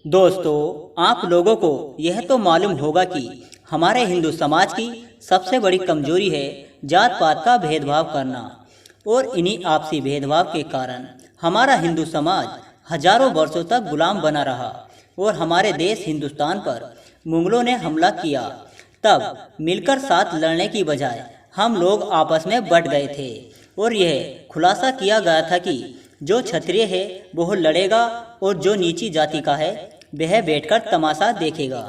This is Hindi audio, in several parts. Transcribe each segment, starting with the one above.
दोस्तों, आप लोगों को यह तो मालूम होगा कि हमारे हिंदू समाज की सबसे बड़ी कमजोरी है जात पात का भेदभाव करना। और इन्हीं आपसी भेदभाव के कारण हमारा हिंदू समाज हजारों वर्षों तक गुलाम बना रहा और हमारे देश हिंदुस्तान पर मुगलों ने हमला किया। तब मिलकर साथ लड़ने की बजाय हम लोग आपस में बट गए थे और यह खुलासा किया गया था कि जो क्षत्रिय है वह लड़ेगा और जो नीची जाति का है वह बैठकर तमाशा देखेगा।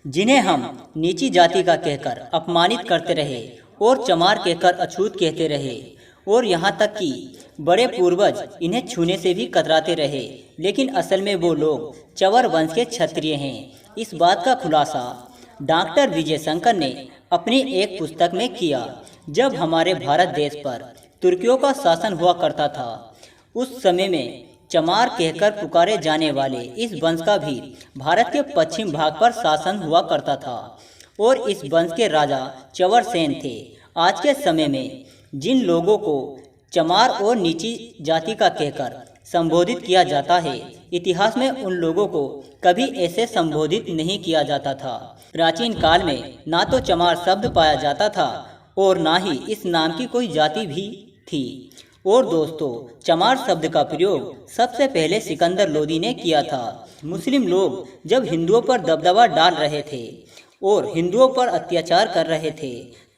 जिन्हें हम नीची जाति का कहकर अपमानित करते रहे और चमार कहकर अछूत कहते रहे और यहाँ तक कि बड़े पूर्वज इन्हें छूने से भी कतराते रहे, लेकिन असल में वो लोग चवर वंश के क्षत्रिय हैं। इस बात का खुलासा डॉक्टर विजय शंकर ने अपनी एक पुस्तक में किया। जब हमारे भारत देश पर तुर्कियों का शासन हुआ करता था, उस समय में चमार कहकर पुकारे जाने वाले इस वंश का भी भारत के पश्चिम भाग पर शासन हुआ करता था और इस वंश के राजा चवर सेन थे। आज के समय में जिन लोगों को चमार और नीची जाति का कहकर संबोधित किया जाता है, इतिहास में उन लोगों को कभी ऐसे संबोधित नहीं किया जाता था। प्राचीन काल में ना तो चमार शब्द पाया जाता था और ना ही इस नाम की कोई जाति भी थी। और दोस्तों, चमार शब्द का प्रयोग सबसे पहले सिकंदर लोदी ने किया था। मुस्लिम लोग जब हिंदुओं पर दबदबा डाल रहे थे और हिंदुओं पर अत्याचार कर रहे थे,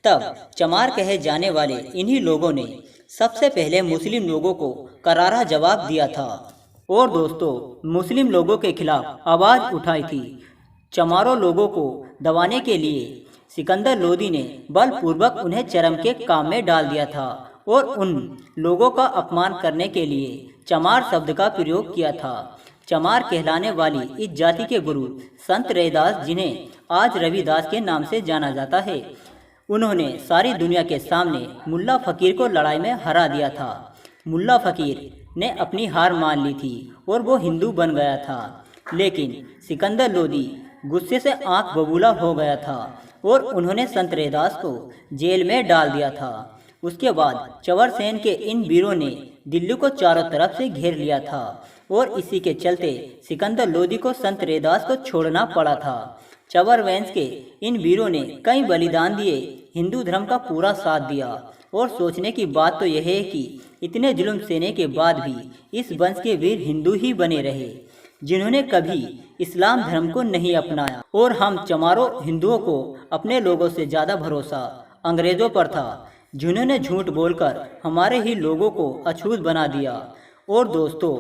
तब चमार कहे जाने वाले इन्हीं लोगों ने सबसे पहले मुस्लिम लोगों को करारा जवाब दिया था और दोस्तों, मुस्लिम लोगों के खिलाफ आवाज उठाई थी। चमारों लोगों को दबाने के लिए सिकंदर लोदी ने बलपूर्वक उन्हें चरम के काम में डाल दिया था और उन लोगों का अपमान करने के लिए चमार शब्द का प्रयोग किया था। चमार कहलाने वाली इस जाति के गुरु संत रैदास, जिन्हें आज रविदास के नाम से जाना जाता है, उन्होंने सारी दुनिया के सामने मुल्ला फकीर को लड़ाई में हरा दिया था। मुल्ला फकीर ने अपनी हार मान ली थी और वो हिंदू बन गया था, लेकिन सिकंदर लोदी गुस्से से आंख बबूला हो गया था और उन्होंने संत रैदास को जेल में डाल दिया था। उसके बाद चवर सेन के इन वीरों ने दिल्ली को चारों तरफ से घेर लिया था और इसी के चलते सिकंदर लोदी को संत रैदास को छोड़ना पड़ा था। चवर वंश के इन वीरों ने कई बलिदान दिए, हिंदू धर्म का पूरा साथ दिया। और सोचने की बात तो यह है कि इतने जुल्म सहने के बाद भी इस वंश के वीर हिंदू ही बने रहे, जिन्होंने कभी इस्लाम धर्म को नहीं अपनाया। और हम चमारों हिंदुओं को अपने लोगों से ज़्यादा भरोसा अंग्रेज़ों पर था, जिन्होंने झूठ बोलकर हमारे ही लोगों को अछूत बना दिया। और दोस्तों,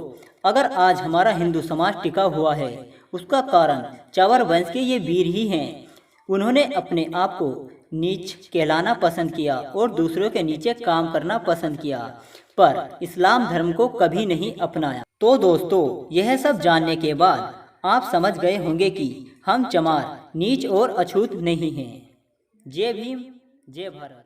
अगर आज हमारा हिंदू समाज टिका हुआ है, उसका कारण चवर वंश के ये वीर ही हैं। उन्होंने अपने आप को नीच कहलाना पसंद किया और दूसरों के नीचे काम करना पसंद किया, पर इस्लाम धर्म को कभी नहीं अपनाया। तो दोस्तों, यह सब जानने के बाद आप समझ गए होंगे कि हम चमार नीच और अछूत नहीं हैं। जय भीम, जय भारत।